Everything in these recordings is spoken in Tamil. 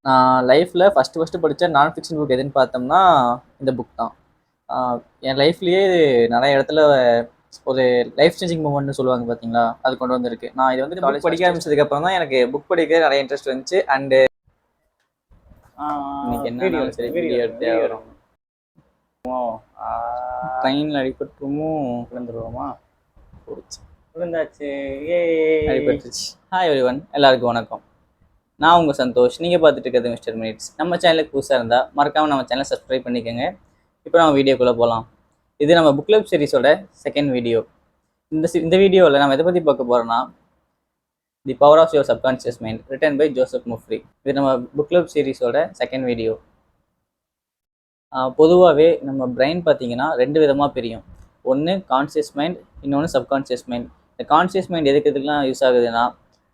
நான் லைஃப்பில் ஃபஸ்ட்டு படித்த நான் ஃபிக்ஷன் புக் எதுன்னு பார்த்தோம்னா இந்த புக் தான். என் லைஃப்லேயே நிறைய இடத்துல ஒரு லைஃப் சேஞ்சிங் மூமெண்ட்னு சொல்லுவாங்க பார்த்தீங்களா, அது கொண்டு வந்திருக்கு. நான் இது வந்து காலேஜ் படிக்க ஆரம்பிச்சதுக்கப்புறம் தான் எனக்கு புக் படிக்க நிறைய இன்ட்ரெஸ்ட் வந்துச்சு. அண்டு இன்னைக்கு என்ன சரி வீடியோ எடுத்தே வரும். ட்ரெயினில் அடிபட்டுமோ விழுந்துருவோமா? போச்சு, விழுந்தாச்சு. அடிபட்டுருச்சு. ஹாய் எவ்ரிவன், எல்லாருக்கும் வணக்கம். நான் உங்கள் சந்தோஷ். நீங்கள் பார்த்துட்டு இருக்கிறது மிஸ்டர் மினிட்ஸ். நம்ம சேனலுக்கு புதுசாக இருந்தால் மறக்காமல் நம்ம சேனலை சப்ஸ்கிரைப் பண்ணிக்கோங்க. இப்போ நம்ம வீடியோக்குள்ளே போகலாம். இது நம்ம புக் கிளப் சீரிஸோட செகண்ட் வீடியோ. இந்த வீடியோவில் நம்ம எதை பற்றி பார்க்க போகிறோன்னா, the power of your subconscious mind, written by Joseph முஃப்ரி. இது நம்ம புக் கிளப் சீரிஸோட செகண்ட் வீடியோ. பொதுவாகவே நம்ம பிரெயின் பார்த்தீங்கன்னா ரெண்டு விதமாக பிரியும். ஒன்று கான்ஷியஸ் மைண்ட், இன்னொன்று சப்கான்ஷியஸ் மைண்ட். இந்த கான்ஷியஸ் மைண்ட் எதுக்குலாம் யூஸ் ஆகுதுன்னா,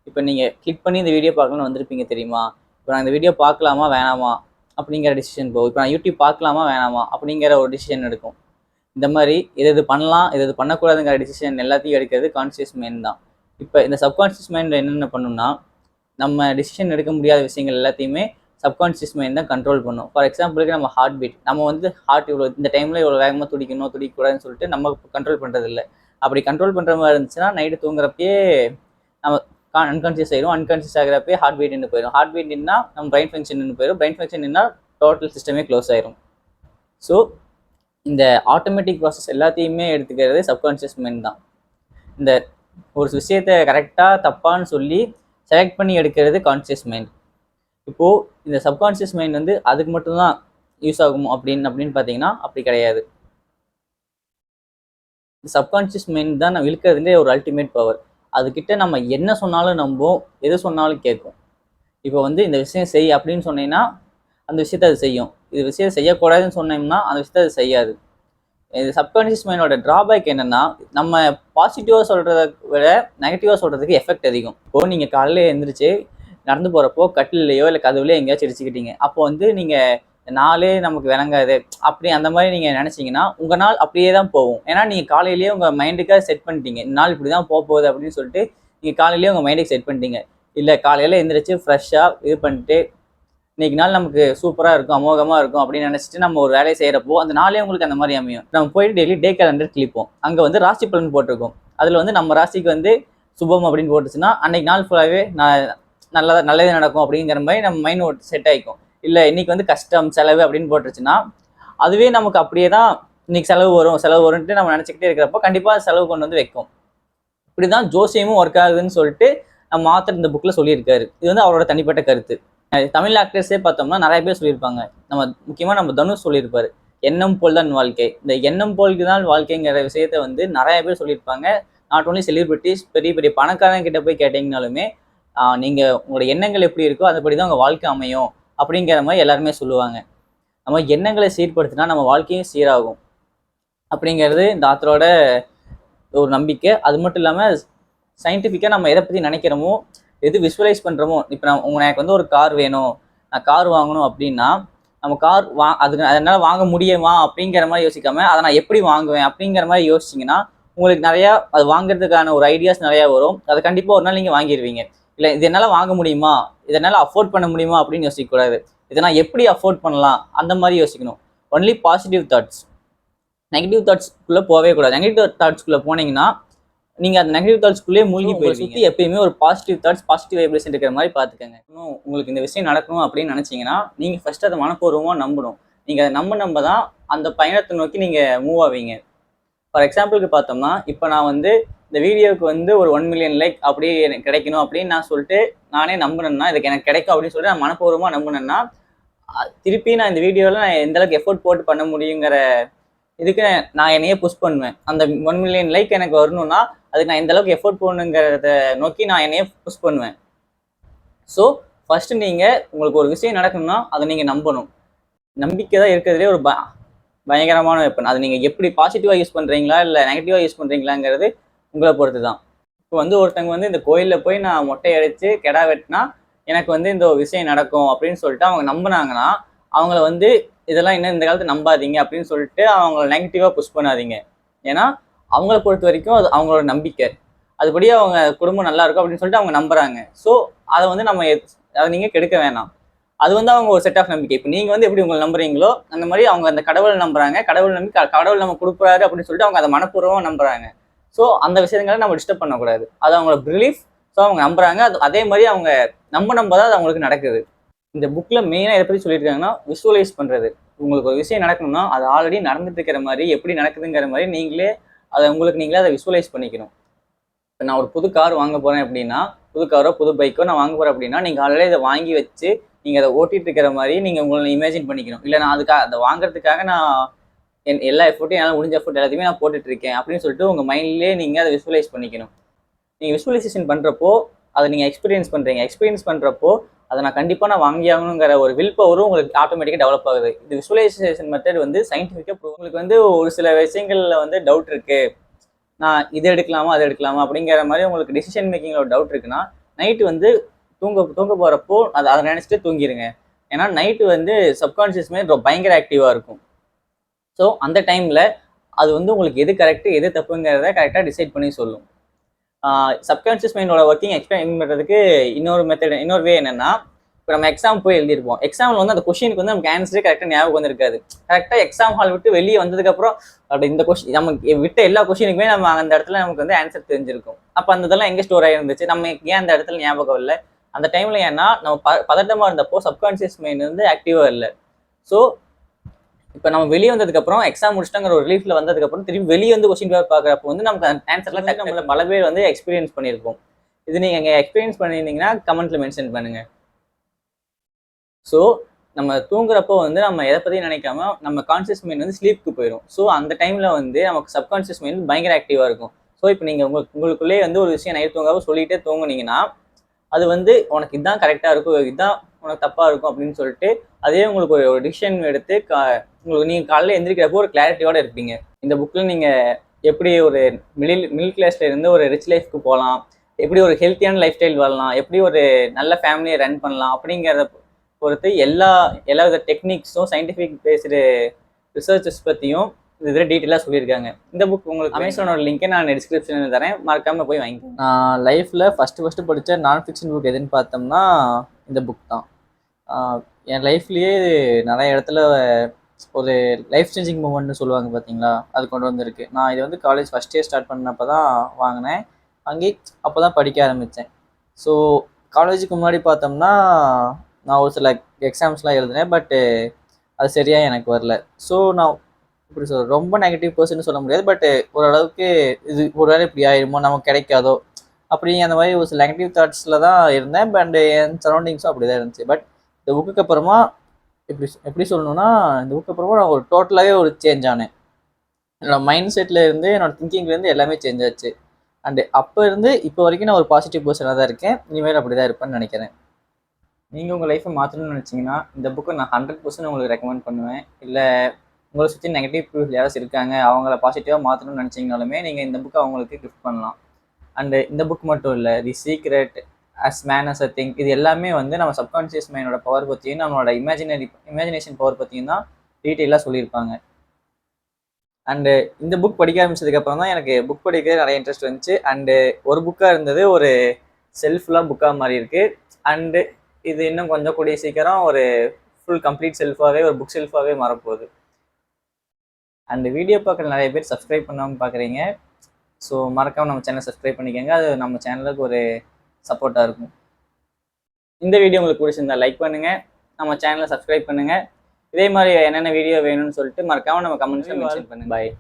இப்போ நீங்கள் கிளிக் பண்ணி இந்த வீடியோ பார்க்கணும்னு வந்திருப்பீங்க தெரியுமா. இப்போ நான் இந்த வீடியோ பார்க்கலாமா வேணாமா அப்படிங்கிற டிசிஷன் போகும். இப்போ நான் யூடியூப் பார்க்கலாமா வேணாமா அப்படிங்கிற ஒரு டிசிஷன் எடுக்கும். இந்த மாதிரி இது பண்ணலாம், இது பண்ணக்கூடாதுங்கிற டிசிஷன் எல்லாத்தையும் எடுக்கிறது கான்ஷியஸ் மைண்ட் தான். இப்போ இந்த சப்கான்ஷியஸ் மைண்ட் என்னென்ன பண்ணுன்னா, நம்ம டிசிஷன் எடுக்க முடியாத விஷயங்கள் எல்லாத்தையுமே சப்கான்ஷியஸ் மைண்ட் தான் கண்ட்ரோல் பண்ணும். ஃபார் எக்ஸாம்பிளுக்கு நம்ம ஹார்ட் பீட், நம்ம வந்து ஹார்ட் இவ்வளோ இந்த டைமில் இவ்வளோ வேகமாக துடிக்கணும் துடிக்கக்கூடாதுன்னு சொல்லிட்டு நம்ம கண்ட்ரோல் பண்ணுறது இல்லை. அப்படி கண்ட்ரோல் பண்ணுற மாதிரி இருந்துச்சுன்னா நைட்டு தூங்குறப்பயே நம்ம அன்கான்ஷியஸ் ஆகிடும். அன்கான்ஷியஸ் ஆகிறப்பே ஹார்ட் பீட் நின்று போயிடும். ஹார்ட் பீட் நின்னா நம்ம பிரெயின் ஃபங்க்ஷன் நின்று போயிடும். பிரெயின் ஃபங்க்ஷன் நின்னா டோட்டல் சிஸ்டமே க்ளோஸ் ஆயிரும். ஸோ இந்த ஆட்டோமேட்டிக் ப்ராசஸ் எல்லாத்தையுமே எடுத்துக்கிறது சப்கான்ஷியஸ் மைண்ட் தான். இந்த ஒரு விஷயத்தை கரெக்டாக தப்பான்னு சொல்லி செலக்ட் பண்ணி எடுக்கிறது கான்ஷியஸ் மைண்ட். இப்போது இந்த சப்கான்ஷியஸ் மைண்ட் வந்து அதுக்கு மட்டும்தான் யூஸ் ஆகும் அப்படின்னு பார்த்தீங்கன்னா அப்படி கிடையாது. சப்கான்ஷியஸ் மைண்ட் தான் நம்ம இழுக்கிறதுலே ஒரு அல்டிமேட் பவர். அதுக்கிட்ட நம்ம என்ன சொன்னாலும் நம்பும், எது சொன்னாலும் கேட்கும். இப்போ வந்து இந்த விஷயம் செய் அப்படின்னு சொன்னீங்கன்னா அந்த விஷயத்த அது செய்யும். இது விஷயம் செய்யக்கூடாதுன்னு சொன்னோம்னா அந்த விஷயத்த அது செய்யாது. இது சப்கான்ஷியஸ் மைண்டோட ட்ராபேக் என்னென்னா, நம்ம பாசிட்டிவாக சொல்கிறத விட நெகட்டிவாக சொல்கிறதுக்கு எஃபெக்ட் அதிகம். இப்போது நீங்கள் காலையில் எழுந்திரிச்சு நடந்து போகிறப்போ கட்டிலையோ இல்லை கதவுலையோ எங்கேயாச்சும் அடிச்சுக்கிட்டீங்க. அப்போ வந்து நீங்கள் நாளே நமக்கு விளங்காது அப்படி அந்த மாதிரி நீங்கள் நினச்சிங்கன்னா உங்கள் நாள் அப்படியே தான் போகும். ஏன்னா நீங்கள் காலையிலேயே உங்கள் மைண்டுக்காக செட் பண்ணிட்டீங்க, நாள் இப்படி தான் போகுது அப்படின்னு சொல்லிட்டு நீங்கள் காலையிலேயே உங்கள் மைண்டுக்கு செட் பண்ணிட்டீங்க. இல்லை காலையில் எழுந்திரிச்சு ஃப்ரெஷ்ஷாக இது பண்ணிட்டு இன்னைக்கு நாள் நமக்கு சூப்பராக இருக்கும், அமோகமாக இருக்கும் அப்படின்னு நினச்சிட்டு நம்ம ஒரு வேலையை செய்கிறப்போ அந்த நாளே உங்களுக்கு அந்த மாதிரி அமையும். நம்ம போயிட்டு டெய்லி டே கேலண்டர் கிளிப்போம். அங்கே வந்து ராசி பலன் போட்டிருக்கோம். அதில் வந்து நம்ம ராசிக்கு வந்து சுபம் அப்படின்னு போட்டுச்சுன்னா அன்னைக்கு நாள் ஃபுல்லாகவே நல்லதே நடக்கும் அப்படிங்கிற மாதிரி நம்ம மைண்ட் ஒரு செட் ஆகிக்கும். இல்லை இன்னைக்கு வந்து கஷ்டம் செலவு அப்படின்னு போட்டுருச்சுன்னா அதுவே நமக்கு அப்படியே தான் இன்னைக்கு செலவு வரும்ன்ட்டு நம்ம நினச்சிக்கிட்டே இருக்கிறப்போ கண்டிப்பாக செலவு கொண்டு வந்து வைக்கும். இப்படி தான் ஜோசியமும் ஒர்க் ஆகுதுன்னு சொல்லிட்டு நம்ம ஆத்தர் இந்த புக்கில் சொல்லியிருக்காரு. இது வந்து அவரோட தனிப்பட்ட கருத்து. தமிழ் ஆக்டர்ஸே பார்த்தோம்னா நிறைய பேர் சொல்லியிருப்பாங்க. முக்கியமாக நம்ம தனுஷ் சொல்லியிருப்பாரு, எண்ணம் போல் தான் வாழ்க்கை. இந்த எண்ணம் போலுக்கு தான் வாழ்க்கைங்கிற விஷயத்த வந்து நிறைய பேர் சொல்லியிருப்பாங்க. நாட் ஓன்லி செலிபிரிட்டிஸ், பெரிய பெரிய பணக்காரங்க கிட்ட போய் கேட்டிங்கனாலுமே நீங்கள் உங்களோட எண்ணங்கள் எப்படி இருக்கோ அதுபடி தான் உங்கள் வாழ்க்கை அமையும் அப்படிங்கிற மாதிரி எல்லாருமே சொல்லுவாங்க. நம்ம எண்ணங்களை சீர்படுத்தினா நம்ம வாழ்க்கையும் சீராகும் அப்படிங்கிறது இந்த ஆத்தரோட ஒரு நம்பிக்கை. அது மட்டும் இல்லாமல் சயின்டிஃபிக்காக நம்ம எதை பற்றி நினைக்கிறோமோ, எது விஷுவலைஸ் பண்ணுறோமோ, இப்போ எனக்கு வந்து ஒரு கார் வேணும், நான் கார் வாங்கணும் அப்படின்னா நம்ம கார் அதனால் வாங்க முடியுமா அப்படிங்கிற மாதிரி யோசிக்காமல் அதை நான் எப்படி வாங்குவேன் அப்படிங்கிற மாதிரி யோசிச்சிங்கன்னா உங்களுக்கு நிறையா அது வாங்குறதுக்கான ஒரு ஐடியாஸ் நிறையா வரும். அதை கண்டிப்பாக ஒரு நாள் நீங்கள் வாங்கிடுவீங்க. இல்லை இது என்னால் வாங்க முடியுமா, இதனால் அஃபோர்ட் பண்ண முடியுமா அப்படின்னு யோசிக்கக்கூடாது. இதை நான் எப்படி அஃபோர்ட் பண்ணலாம் அந்த மாதிரி யோசிக்கணும். Only positive thoughts. நெகட்டிவ் தாட்ஸ்க்குள்ளே போகவே கூடாது. நெகட்டிவ் தாட்ஸ்க்குள்ளே போனீங்கன்னா நீங்கள் அந்த நெகட்டிவ் தாட்ஸ்க்குள்ளேயே மூழ்கி போய் சுற்றி எப்பயுமே ஒரு பாசிட்டிவ் தாட்ஸ், பாசிட்டிவ் வைப்ரேஷன் இருக்கிற மாதிரி பார்த்துக்கங்க. உங்களுக்கு இந்த விஷயம் நடக்கணும் அப்படின்னு நினச்சிங்கன்னா நீங்கள் ஃபஸ்ட்டு அதை மனப்பூர்வமாக நம்பணும். நீங்கள் அதை நம்ப தான் அந்த பயணத்தை நோக்கி நீங்கள் மூவ் ஆவீங்க. ஃபார் எக்ஸாம்பிளுக்கு பார்த்தோம்னா, இப்போ நான் வந்து இந்த வீடியோவுக்கு வந்து ஒரு 1 மில்லியன் லைக் அப்படி எனக்கு கிடைக்கணும் அப்படின்னு நான் சொல்லிட்டு நானே நம்பினேன்னா, இதுக்கு எனக்கு கிடைக்கும் அப்படின்னு சொல்லிட்டு நான் மனப்பூர்வமாக நம்பினேன்னா, திருப்பி நான் இந்த வீடியோவில் நான் எந்தளவுக்கு எஃபோர்ட் போட்டு பண்ண முடியுங்கிற இதுக்கு நான் என்னையே புஷ் பண்ணுவேன். அந்த 1 மில்லியன் லைக் எனக்கு வரணும்னா அதுக்கு நான் எந்தளவுக்கு எஃபோர்ட் போடணுங்கிறத நோக்கி நான் என்னையே புஷ் பண்ணுவேன். ஸோ ஃபஸ்ட்டு நீங்கள் உங்களுக்கு ஒரு விஷயம் நடக்கணும்னா அதை நீங்கள் நம்பணும். நம்பிக்கை தான் இருக்கிறதுலே ஒரு பயங்கரமான வெப்பன். அது நீங்கள் எப்படி பாசிட்டிவாக யூஸ் பண்ணுறீங்களா இல்லை நெகட்டிவாக யூஸ் பண்ணுறீங்களாங்கிறது உங்களை பொறுத்து தான். இப்போ வந்து ஒருத்தவங்க வந்து இந்த கோயிலில் போய் நான் மொட்டை அடித்து கெடா வெட்டினா எனக்கு வந்து இந்த விஷயம் நடக்கும் அப்படின்னு சொல்லிட்டு அவங்க நம்பினாங்கன்னா அவங்கள வந்து இதெல்லாம் இன்னும் இந்த காலத்து நம்பாதீங்க அப்படின்னு சொல்லிட்டு அவங்கள நெகட்டிவாக புஷ் பண்ணாதீங்க. ஏன்னா அவங்கள பொறுத்த வரைக்கும் அது அவங்களோட நம்பிக்கை. அதுபடி அவங்க குடும்பம் நல்லா இருக்கும் அப்படின்னு சொல்லிட்டு அவங்க நம்புகிறாங்க. ஸோ அதை வந்து அதை நீங்கள் கெடுக்க வேணாம். அது வந்து அவங்க ஒரு செட் ஆஃப் நம்பிக்கை. இப்போ நீங்க வந்து எப்படி உங்களை நம்புறீங்களோ அந்த மாதிரி அவங்க அந்த கடவுளை நம்புறாங்க. கடவுள் நம்பி கடவுள் நம்ம கொடுக்குறாரு அப்படின்னு சொல்லிட்டு அவங்க அதை மனப்பூர்வமாக நம்புறாங்க. ஸோ அந்த விஷயங்களை நம்ம டிஸ்டர்ப் பண்ணக்கூடாது. அது அவங்களோட பிலீஃப். ஸோ அவங்க நம்புறாங்க. அதே மாதிரி அவங்க நம்ப தான் அது அவங்களுக்கு நடக்குது. இந்த புக்ல மெயினா எதை பத்தி சொல்லியிருக்காங்கன்னா விசுவலைஸ் பண்றது. உங்களுக்கு ஒரு விஷயம் நடக்கணும்னா அது ஆல்ரெடி நடந்துட்டு இருக்கிற மாதிரி எப்படி நடக்குதுங்கிற மாதிரி நீங்களே அதை உங்களுக்கு நீங்களே அதை விசுவலைஸ் பண்ணிக்கணும். இப்போ நான் ஒரு புது கார் வாங்க போறேன் அப்படின்னா, புது காரோ புது பைக்கோ நான் வாங்க போறேன் அப்படின்னா, நீங்க ஆல்ரெடி இதை வாங்கி வச்சு நீங்க அதை ஓட்டிட்டு இருக்கிற மாதிரி நீங்க உங்களை இமேஜின் பண்ணிக்கணும். இல்லை நான் அதுக்காக அதை வாங்குறதுக்காக நான் எல்லா எஃபோர்ட்டையும் என்னால் முடிஞ்ச எஃபோர்ட் எல்லாத்தையுமே நான் போட்டுட்டு இருக்கேன் அப்படின்னு சொல்லிட்டு உங்க மைண்ட்லேயே நீங்க அதை விசுவலைஸ் பண்ணிக்கணும். நீங்க விசுவலைசேஷன் பண்றப்போ அதை நீங்க எக்ஸ்பீரியன்ஸ் பண்றீங்க. எக்ஸ்பீரியன்ஸ் பண்றப்போ அதை நான் கண்டிப்பா நான் வாங்கி ஆகணுங்கிற ஒரு வில் பவரும் உங்களுக்கு ஆட்டோமேட்டிக்கா டெவலப் ஆகுது. இது விசுவலைசேஷன் மெத்தட் வந்து சயின்டிஃபிக்கா உங்களுக்கு வந்து ஒரு சில விஷயங்கள்ல வந்து டவுட் இருக்கு. நான் இது எடுக்கலாமா அது எடுக்கலாமா அப்படிங்கிற மாதிரி உங்களுக்கு டிசிஷன் மேக்கிங்ல ஒரு டவுட் இருக்குன்னா நைட்டு வந்து தூங்க போறப்போ அதை நினைச்சிட்டு தூங்கிடுங்க. ஏன்னா நைட்டு வந்து சப்கான்சியஸ் மைண்ட் பயங்கர ஆக்டிவா இருக்கும். ஸோ அந்த டைம்ல அது வந்து உங்களுக்கு எது கரெக்ட் எது தப்புங்கிறத கரெக்டாக டிசைட் பண்ணி சொல்லும். சப்கான்ஷியஸ் மைண்டோட ஒர்க்கிங் எக்ஸ்பிளைன் பண்ணுறதுக்கு இன்னொரு வே என்னன்னா, இப்போ நம்ம எக்ஸாம் போய் எழுதிருப்போம். எக்ஸாமில் வந்து அந்த கொஸ்டினுக்கு வந்து நமக்கு ஆன்சரே கரெக்டாக ஞாபகம் வந்திருக்காது. கரெக்டாக எக்ஸாம் ஹால் விட்டு வெளியே வந்ததுக்கப்புறம் அப்படி இந்த கொஸ்டின் நமக்கு விட்ட எல்லா கொஸ்டினுக்குமே நம்ம அந்த இடத்துல நமக்கு வந்து ஆன்சர் தெரிஞ்சிருக்கும். அப்போ அந்த இதெல்லாம் எங்கே ஸ்டோர் ஆகிருந்துச்சு, நம்ம ஏன் அந்த இடத்துல ஞாபகம் இல்லை? அந்த டைமில் ஏன்னா நம்ம பதட்டமாக இருந்தப்போ சப்கான்ஷியஸ் மைண்ட் வந்து ஆக்டிவாக இல்லை. ஸோ இப்போ நம்ம வெளியே வந்ததுக்கப்புறம் எக்ஸாம் முடிச்சிட்டாங்கிற ஒரு ரிலீஃப்ல வந்ததுக்கப்புறம் திரும்பி வெளியே வந்து கொஸ்டின் பேப்பர் பார்க்குறப்போ வந்து நமக்கு ஆன்சர்லாம் டக்கு நம்மள பல பேர் வந்து எக்ஸ்பீரியன்ஸ் பண்ணியிருப்போம். இது நீங்கள் எக்ஸ்பீரியன்ஸ் பண்ணியிருந்தீங்கன்னா கமெண்ட்ல மென்ஷன் பண்ணுங்க. ஸோ நம்ம தூங்குறப்போ வந்து நம்ம எதை பற்றியும் நினைக்காம நம்ம கான்சியஸ் மைண்ட் வந்து ஸ்லீப்க்கு போயிடும். ஸோ அந்த டைமில் வந்து நமக்கு சப்கான்சியஸ் மைண்ட் பயங்கர ஆக்டிவாக இருக்கும். ஸோ இப்போ நீங்கள் உங்களுக்குள்ளேயே வந்து ஒரு விஷயம் நைட் தூங்காம சொல்லிகிட்டே தூங்குனீங்கன்னா அது வந்து உனக்கு இதுதான் கரெக்டாக இருக்கும், இதுதான் உனக்கு தப்பாக இருக்கும் அப்படின்னு சொல்லிட்டு அதே உங்களுக்கு ஒரு டிசிஷன் எடுத்து உங்களுக்கு நீங்கள் காலையில் எந்திரிக்கிறப்போ ஒரு கிளாரிட்டியோடு இருப்பீங்க. இந்த புக்கில் நீங்கள் எப்படி ஒரு மிடில் கிளாஸ்ல இருந்து ஒரு ரிச் லைஃப்க்கு போகலாம், எப்படி ஒரு ஹெல்த்தியான லைஃப் ஸ்டைல் வாழலாம், எப்படி ஒரு நல்ல ஃபேமிலியை ரன் பண்ணலாம் அப்படிங்கிறத பொறுத்து எல்லா வித டெக்னிக்ஸும் சயின்டிஃபிக் பேஸ்டு ரிசர்ச்சஸ் பற்றியும் இதில் டீட்டெயிலாக சொல்லியிருக்காங்க. இந்த புக் உங்களுக்கு அமேசானோட லிங்கை நான் டிஸ்கிரிப்ஷனில் தரேன், மறக்காமல் போய் வாங்கிக்கோங்க. நான் லைஃப்பில் ஃபஸ்ட்டு படித்த நான் ஃபிக்ஷன் புக் எதுன்னு பார்த்தோம்னா இந்த புக் தான். என் லைஃப்லேயே நிறைய இடத்துல ஒரு லைஃப் சேஞ்சிங் மூமெண்ட்னு சொல்லுவாங்க பார்த்தீங்களா, அது கொண்டு வந்திருக்கு. நான் இது வந்து காலேஜ் ஃபஸ்ட் இயர் ஸ்டார்ட் பண்ணப்போ தான் வாங்கினேன். வாங்கி அப்போ தான் படிக்க ஆரம்பித்தேன். ஸோ காலேஜுக்கு முன்னாடி பார்த்தோம்னா நான் ஒரு சில எக்ஸாம்ஸ்லாம் எழுதினேன், பட்டு அது சரியாக எனக்கு வரல. ஸோ நான் இப்படி ரொம்ப நெகட்டிவ் பர்சன் சொல்ல முடியாது, பட்டு ஓரளவுக்கு இது ஒரு வேளை இப்படி ஆயிடுமோ, நமக்கு கிடைக்காதோ அப்படி அந்த மாதிரி ஒரு சில நெகட்டிவ் தாட்ஸில் தான் இருந்தேன். பட் என் சரௌண்டிங்ஸும் அப்படி தான் இருந்துச்சு. பட் இந்த புக்குக்கு அப்புறமா எப்படி சொல்லணும்னா, இந்த புக்கு அப்புறமா நான் ஒரு டோட்டலாகவே ஒரு சேஞ்ச் ஆனேன். என்னோடய மைண்ட் செட்டில் இருந்து என்னோடய திங்கிங்லேருந்து எல்லாமே சேஞ்ச் ஆச்சு. அண்டு அப்போ இருந்து இப்போ வரைக்கும் நான் ஒரு பாசிட்டிவ் பர்சனாக தான் இருக்கேன். இனிமேல் அப்படி தான் இருப்பேன்னு நினைக்கிறேன். நீங்கள் உங்கள் லைஃப்பை மாற்றணும்னு நினச்சிங்கன்னா இந்த புக்கை நான் 100% உங்களுக்கு ரெக்கமெண்ட் பண்ணுவேன். இல்லை உங்களை சுற்றி நெகட்டிவ் பீப்புள் யாராச்சும் இருக்காங்க, அவங்கள பாசிட்டிவாக மாற்றணும்னு நினச்சிங்கனாலுமே நீங்கள் இந்த புக்கை அவங்களுக்கு கிஃப்ட் பண்ணலாம். அண்டு இந்த புக் மட்டும் இல்லை, the secret, as man as a thing, இது எல்லாமே வந்து நம்ம சப்கான்ஷியஸ் மைண்டோட பவர் பற்றியும் நம்மளோட இமேஜினேஷன் பவர் பற்றியும் தான் டீட்டெயிலாக சொல்லியிருப்பாங்க. அண்டு இந்த புக் படிக்க ஆரம்பிச்சதுக்கப்புறம் தான் எனக்கு புக் படிக்கிறது நிறைய இன்ட்ரெஸ்ட் வந்துச்சு. அண்டு ஒரு புக்காக இருந்தது ஒரு செல்ஃப்லாம் புக்காக மாறி இருக்குது. அண்டு இது இன்னும் கொஞ்சம் கூடிய சீக்கிரம் ஒரு ஃபுல் கம்ப்ளீட் செல்ஃபாகவே ஒரு புக் செல்ஃபாகவே மாறப்போகுது. அண்டு வீடியோ பார்க்குற நிறைய பேர் சப்ஸ்கிரைப் பண்ணாமல் பார்க்குறீங்க. ஸோ மறக்காமல் நம்ம சேனலை சப்ஸ்கிரைப் பண்ணிக்கோங்க. அது நம்ம சேனலுக்கு ஒரு சப்போர்ட்டாக இருக்கும். இந்த வீடியோ உங்களுக்கு பிடிச்சிருந்தா லைக் பண்ணுங்கள், நம்ம சேனலை சப்ஸ்கிரைப் பண்ணுங்கள். இதே மாதிரி என்னென்ன வீடியோ வேணும்னு சொல்லிட்டு மறக்காமல் நம்ம கமெண்ட்ஸில் மென்ஷன் பண்ணுங்கள். பாய்.